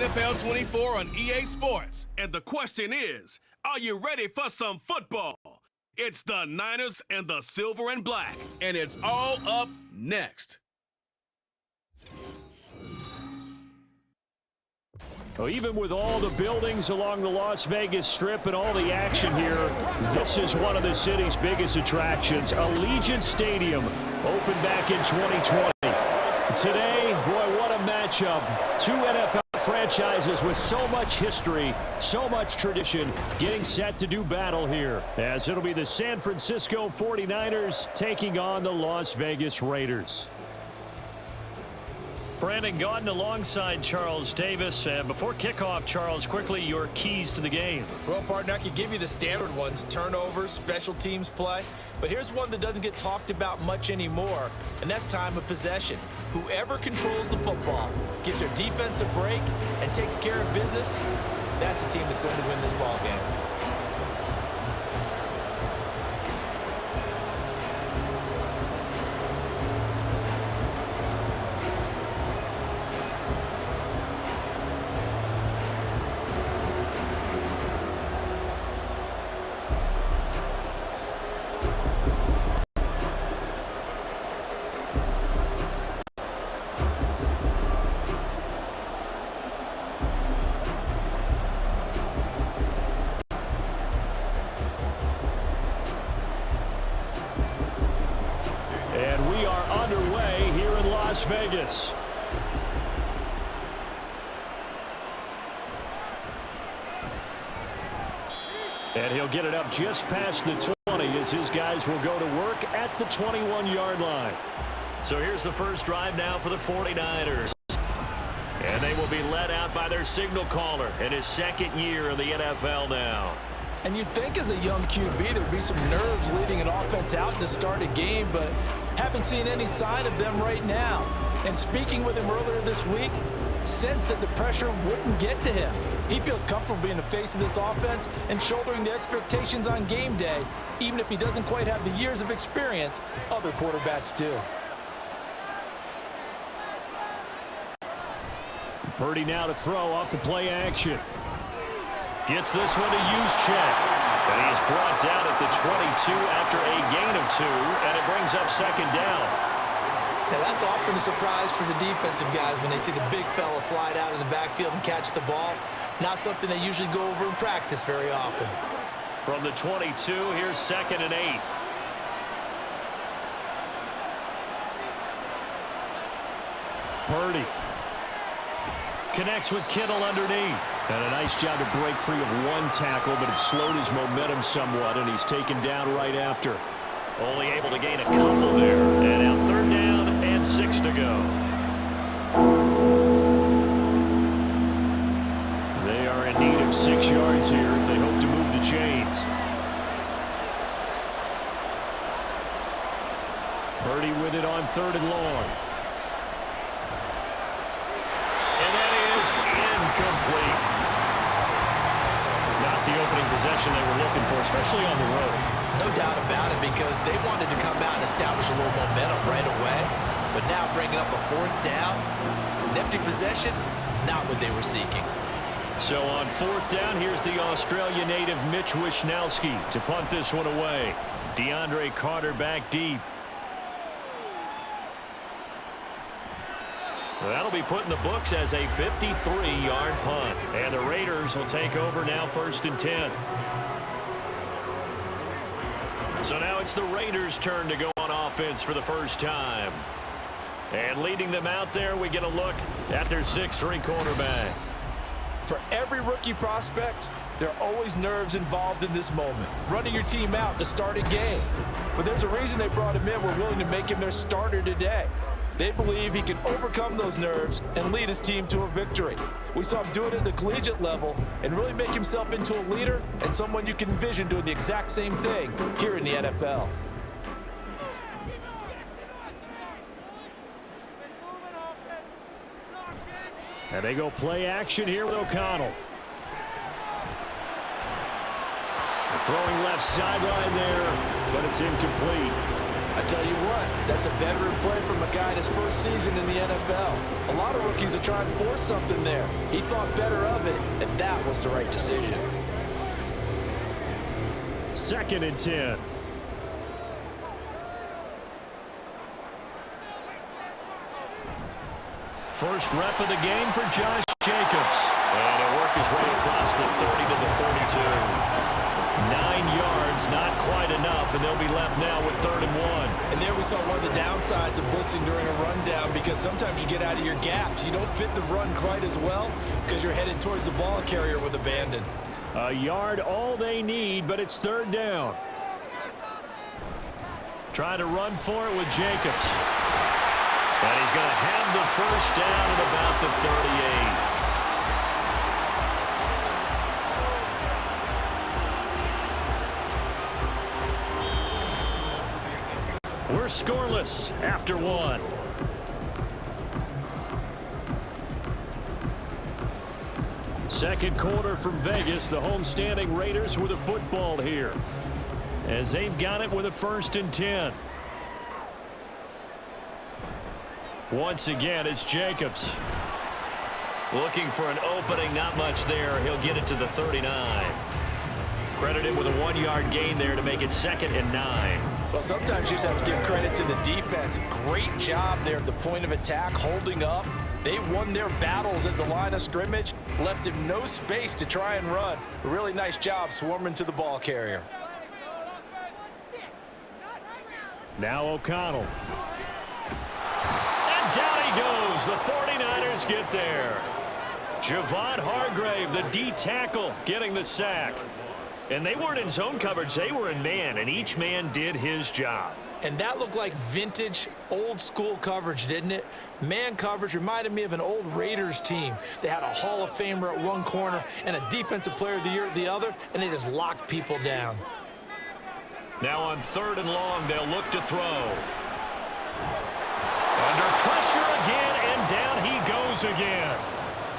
NFL24 on EA Sports. And the question is, are you ready for some football? It's the Niners and the Silver and Black, and it's all up next. Well, even with all the buildings along the Las Vegas Strip and all the action here, this is one of the city's biggest attractions. Allegiant Stadium opened back in 2020. Today, boy, what a matchup. Two NFL franchises with so much history, so much tradition, getting set to do battle here, as it'll be the San Francisco 49ers taking on the Las Vegas Raiders. Brandon Gaudin alongside Charles Davis. And before kickoff, Charles, quickly your keys to the game. Well, partner, I could give you the standard ones: turnovers, special teams play. But here's one that doesn't get talked about much anymore, and that's time of possession. Whoever controls the football, gives their defense a break, and takes care of business, that's the team that's going to win this ball game. Vegas. And he'll get it up just past the 20 as his guys will go to work at the 21-yard line. So here's the first drive now for the 49ers. And they will be led out by their signal caller in his second year in the NFL now. And you'd think as a young QB there'd be some nerves leading an offense out to start a game, but haven't seen any sign of them right now. And speaking with him earlier this week, sensed that the pressure wouldn't get to him. He feels comfortable being the face of this offense and shouldering the expectations on game day, even if he doesn't quite have the years of experience other quarterbacks do. Purdy now to throw off the play action. Gets this one to Juszczyk. And he's brought down at the 22 after a gain of 2, and it brings up second down. Now that's often a surprise for the defensive guys when they see the big fella slide out of the backfield and catch the ball. Not something they usually go over in practice very often. From the 22, here's 2nd and 8. Purdy connects with Kittle underneath. And a nice job to break free of one tackle, but it slowed his momentum somewhat, and he's taken down right after. Only able to gain a couple there. And now 3rd down and 6 to go. They are in need of 6 yards here if they hope to move the chains. Purdy with it on 3rd and long. And that is incomplete. Not the opening possession they were looking for, especially on the road. No doubt about it, because they wanted to come out and establish a little momentum right away. But now bringing up a 4th down, an empty possession, not what they were seeking. So on 4th down, here's the Australia native Mitch Wishnowsky to punt this one away. DeAndre Carter back deep. That'll be put in the books as a 53-yard punt. And the Raiders will take over now 1st and 10. So now it's the Raiders' turn to go on offense for the first time. And leading them out there, we get a look at their 6'3" quarterback. For every rookie prospect, there are always nerves involved in this moment. Running your team out to start a game. But there's a reason they brought him in. We're willing to make him their starter today. They believe he can overcome those nerves and lead his team to a victory. We saw him do it at the collegiate level and really make himself into a leader and someone you can envision doing the exact same thing here in the NFL. And they go play action here with O'Connell. Throwing left sideline there, but it's incomplete. I tell you what, that's a veteran play from a guy in his first season in the NFL. A lot of rookies are trying to force something there. He thought better of it, and that was the right decision. 2nd and 10. First rep of the game for Josh Jacobs. And he'll work his way across the 30 to the 42. 9 yards, not quite enough, and they'll be left now with 3rd and 1. And there we saw one of the downsides of blitzing during a rundown, because sometimes you get out of your gaps. You don't fit the run quite as well because you're headed towards the ball carrier with abandon. A yard all they need, but it's 3rd down. Try to run for it with Jacobs. And he's going to have the first down at about the 38. We're scoreless after 1. Second quarter from Vegas. The homestanding Raiders with a football here, as they've got it with a 1st and 10. Once again, it's Jacobs. Looking for an opening, not much there. He'll get it to the 39. Credit him with a 1-yard gain there to make it 2nd and 9. Well, sometimes you just have to give credit to the defense. Great job there at the point of attack, holding up. They won their battles at the line of scrimmage, left him no space to try and run. A really nice job swarming to the ball carrier. Now O'Connell. Down he goes. The 49ers get there. Javon Hargrave, the D tackle, getting the sack. And they weren't in zone coverage. They were in man, and each man did his job. And that looked like vintage, old-school coverage, didn't it? Man coverage reminded me of an old Raiders team. They had a Hall of Famer at one corner and a Defensive Player of the Year at the other, and they just locked people down. Now on 3rd and long, they'll look to throw. Under pressure again, and down he goes again.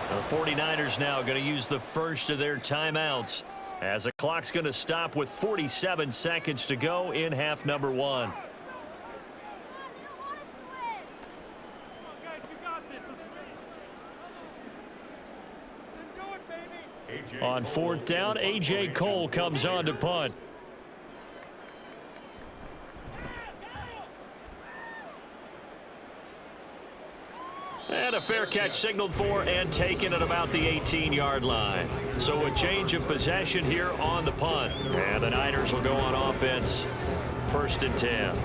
The 49ers now going to use the first of their timeouts, as the clock's going to stop with 47 seconds to go in half number 1. On 4th down, A.J. Cole comes on to punt. And a fair catch signaled for and taken at about the 18-yard line. So a change of possession here on the punt. And the Niners will go on offense. 1st and 10.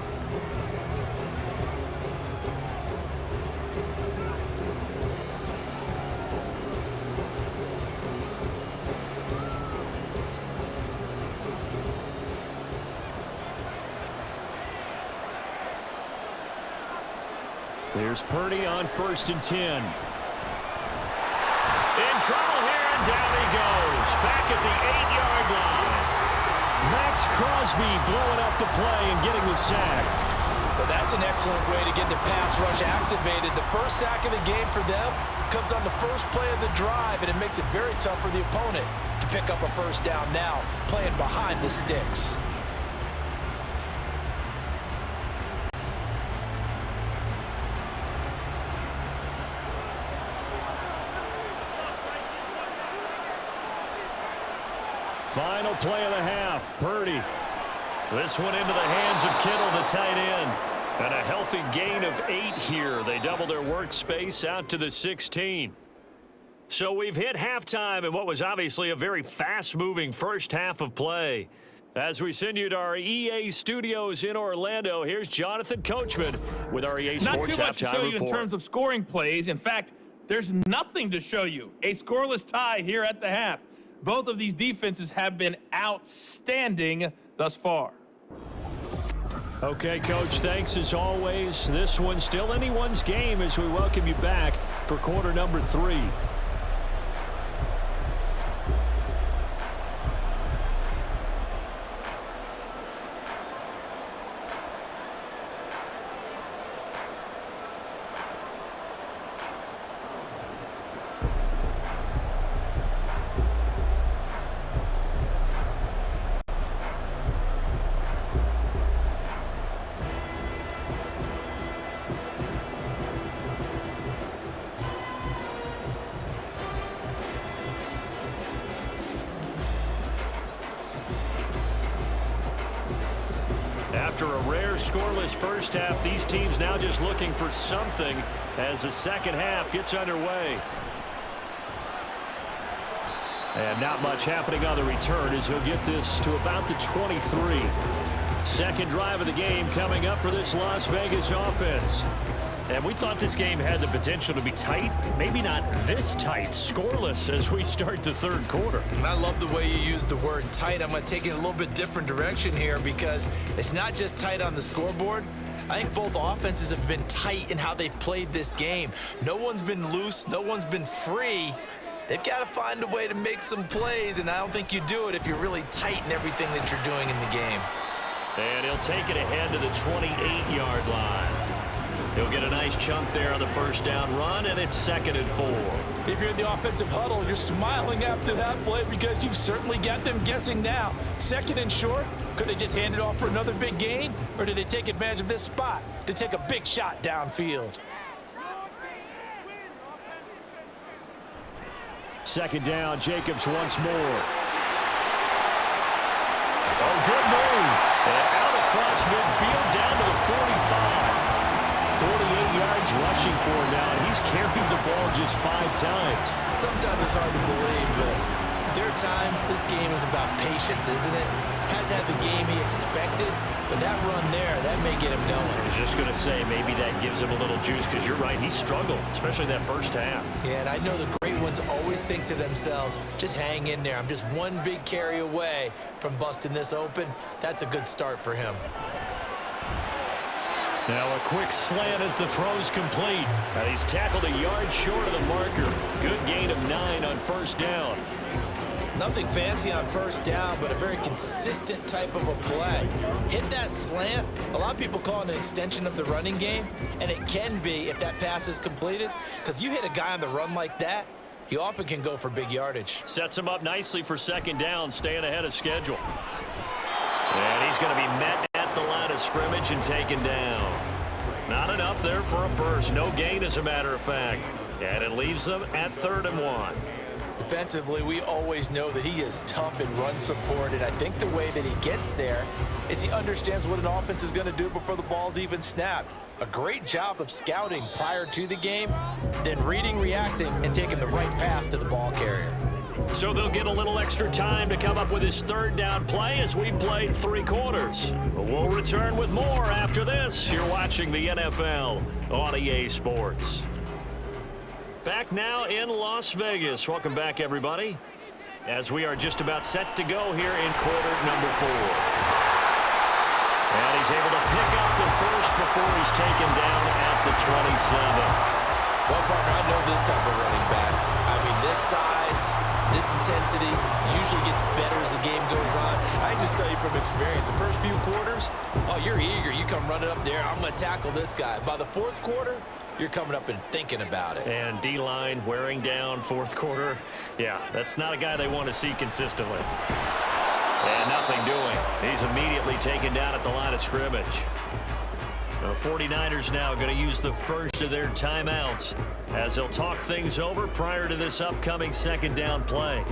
Here's Purdy on 1st and 10. In trouble here, and down he goes. Back at the 8-yard line. Max Crosby blowing up the play and getting the sack. Well, that's an excellent way to get the pass rush activated. The first sack of the game for them comes on the first play of the drive, and it makes it very tough for the opponent to pick up a first down now, playing behind the sticks. Final play of the half. Purdy. This one into the hands of Kittle, the tight end. And a healthy gain of 8 here. They double their workspace out to the 16. So we've hit halftime in what was obviously a very fast-moving first half of play. As we send you to our EA studios in Orlando, here's Jonathan Coachman with our EA Sports Halftime Report. Not too much to show you in terms of scoring plays. In fact, there's nothing to show you. A scoreless tie here at the half. Both of these defenses have been outstanding thus far. Okay, Coach, thanks as always. This one's still anyone's game as we welcome you back for quarter number 3. after a rare scoreless first half, these teams now just looking for something as the second half gets underway. And not much happening on the return as he'll get this to about the 23. Second drive of the game coming up for this Las Vegas offense. And we thought this game had the potential to be tight. Maybe not this tight, scoreless as we start the third quarter. And I love the way you use the word tight. I'm going to take it a little bit different direction here because it's not just tight on the scoreboard. I think both offenses have been tight in how they've played this game. No one's been loose. No one's been free. They've got to find a way to make some plays, and I don't think you do it if you're really tight in everything that you're doing in the game. And he'll take it ahead to the 28-yard line. He'll get a nice chunk there on the first down run, and it's 2nd and 4. If you're in the offensive huddle, you're smiling after that play because you've certainly got them guessing now. 2nd and short, could they just hand it off for another big gain, or did they take advantage of this spot to take a big shot downfield? 2nd down, Jacobs once more. Oh, good move. And out across midfield down to the 45. 48 yards rushing for him now, and he's carried the ball just 5 times. Sometimes it's hard to believe, but there are times this game is about patience, isn't it? Has had the game he expected, but that run there, that may get him going. I was just going to say, maybe that gives him a little juice, because you're right, he struggled, especially that first half. Yeah, and I know the great ones always think to themselves, just hang in there. I'm just one big carry away from busting this open. That's a good start for him. Now a quick slant as the throw's complete. And he's tackled a yard short of the marker. Good gain of 9 on first down. Nothing fancy on first down, but a very consistent type of a play. Hit that slant. A lot of people call it an extension of the running game, and it can be if that pass is completed, because you hit a guy on the run like that, he often can go for big yardage. Sets him up nicely for 2nd down, staying ahead of schedule. And he's going to be met at the line of scrimmage and taken down. Not enough there for a first. No gain, as a matter of fact. And it leaves them at 3rd and 1. Defensively, we always know that he is tough in run support, and I think the way that he gets there is he understands what an offense is going to do before the ball's even snapped. A great job of scouting prior to the game, then reading, reacting, and taking the right path to the ball carrier. So they'll get a little extra time to come up with his 3rd down play as we've played 3 quarters. We'll return with more after this. You're watching the NFL on EA Sports. Back now in Las Vegas. Welcome back, everybody, as we are just about set to go here in quarter number 4. And he's able to pick up the first before he's taken down at the 27. Well, partner, I know this type of running back. I mean, this size, this intensity usually gets better as the game goes on. I just tell you from experience, the first few quarters, oh, you're eager. You come running up there, I'm going to tackle this guy. By the 4th quarter, you're coming up and thinking about it. And D-line wearing down 4th quarter. Yeah, that's not a guy they want to see consistently. And nothing doing. He's immediately taken down at the line of scrimmage. The 49ers now going to use the first of their timeouts as they'll talk things over prior to this upcoming 2nd down play.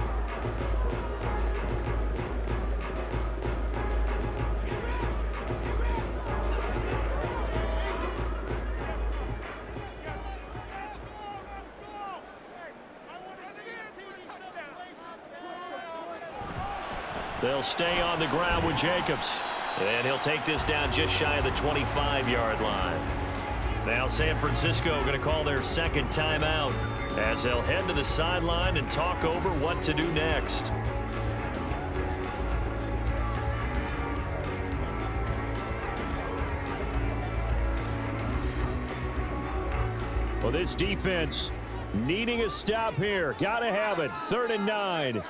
They'll stay on the ground with Jacobs. And he'll take this down just shy of the 25-yard line. Now San Francisco going to call their 2nd timeout as they'll head to the sideline and talk over what to do next. Well, this defense needing a stop here. Got to have it. 3rd and 9.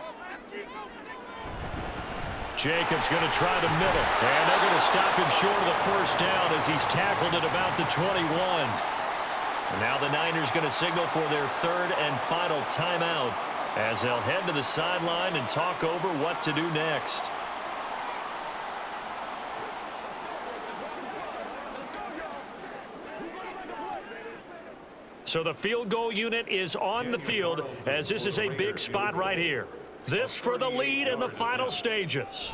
Jacobs going to try the middle, and they're going to stop him short of the first down as he's tackled at about the 21. And now the Niners going to signal for their 3rd and final timeout as they'll head to the sideline and talk over what to do next. So the field goal unit is on the field as this is a big spot right here. This for the lead in the final stages.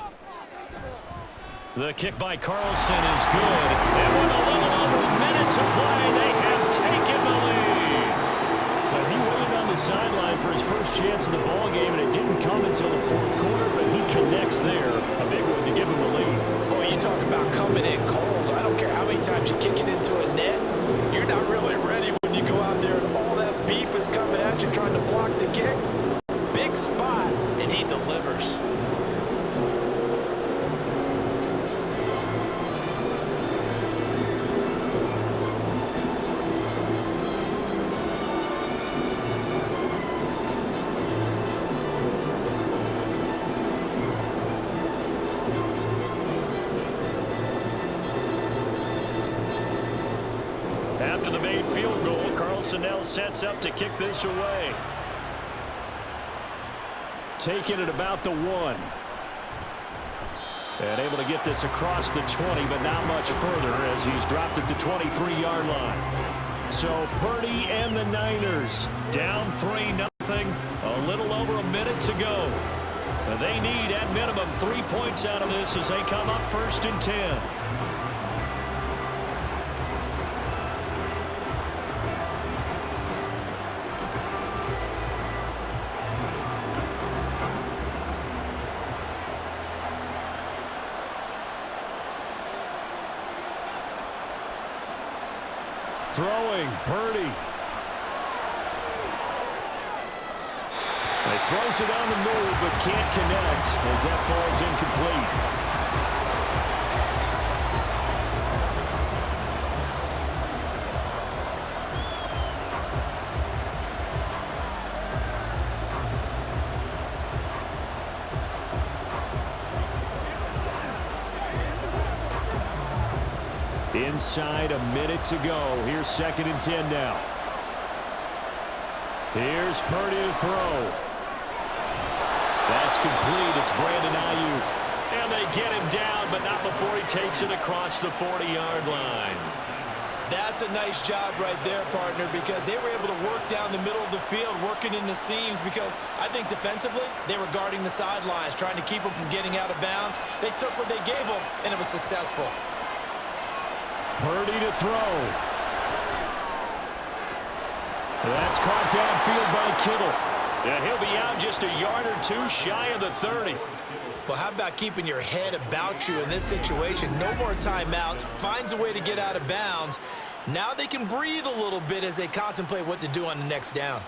The kick by Carlson is good. And with a little over a minute to play, they have taken the lead. So he waited on the sideline for his first chance in the ball game, and it didn't come until the fourth quarter, but he connects there. A big one to give him the lead. Boy, you talk about coming in cold. I don't care how many times you kick it into a net. You're not really ready when you go out there and all that beef is coming at you trying to block the kick. Big spot, and he delivers. After the made field goal, Carlson now sets up to kick this away. Taking it about the 1. And able to get this across the 20, but not much further as he's dropped at the 23-yard line. So Purdy and the Niners down 3-0. A little over a minute to go. They need at minimum 3 points out of this as they come up 1st and 10. Throwing, Purdy. He throws it on the move, but can't connect as that falls incomplete. Inside a minute to go. Here's 2nd and 10 now. Here's Purdy to throw. That's complete. It's Brandon Ayuk. And they get him down, but not before he takes it across the 40-yard line. That's a nice job right there, partner, because they were able to work down the middle of the field, working in the seams, because I think defensively they were guarding the sidelines, trying to keep them from getting out of bounds. They took what they gave them, and it was successful. Purdy to throw. That's caught downfield by Kittle. Yeah, he'll be out just a yard or two shy of the 30. Well, how about keeping your head about you in this situation? No more timeouts. Finds a way to get out of bounds. Now they can breathe a little bit as they contemplate what to do on the next down.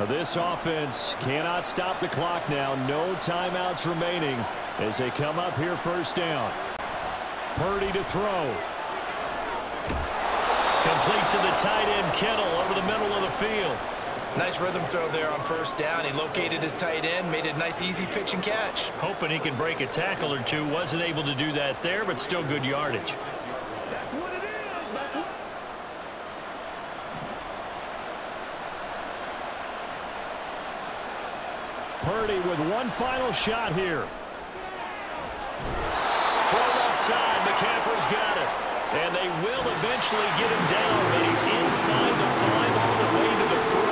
This offense cannot stop the clock now. No timeouts remaining as they come up here 1st down. Purdy to throw. Complete to the tight end, Kittle, over the middle of the field. Nice rhythm throw there on 1st down. He located his tight end, made it a nice, easy pitch and catch. Hoping he could break a tackle or two. Wasn't able to do that there, but still good yardage. Purdy with one final shot here. Throw left side. McCaffrey's got it. And they will eventually get him down, but he's inside the 5 all the way to the 3.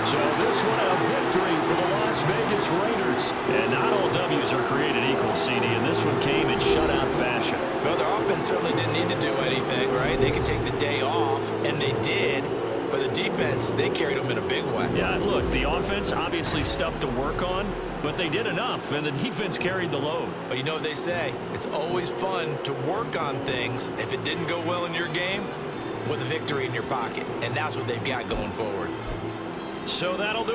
So this one a victory for the Las Vegas Raiders. And not all W's are created equal, CD, and this one came in shutout fashion. Well, their offense certainly didn't need to do anything, right? They could take the day off, and they did. But the defense, they carried them in a big way. Yeah, look, the offense obviously stuff to work on, but they did enough, and the defense carried the load. But you know what they say, it's always fun to work on things if it didn't go well in your game with a victory in your pocket. And that's what they've got going forward. So that'll do it.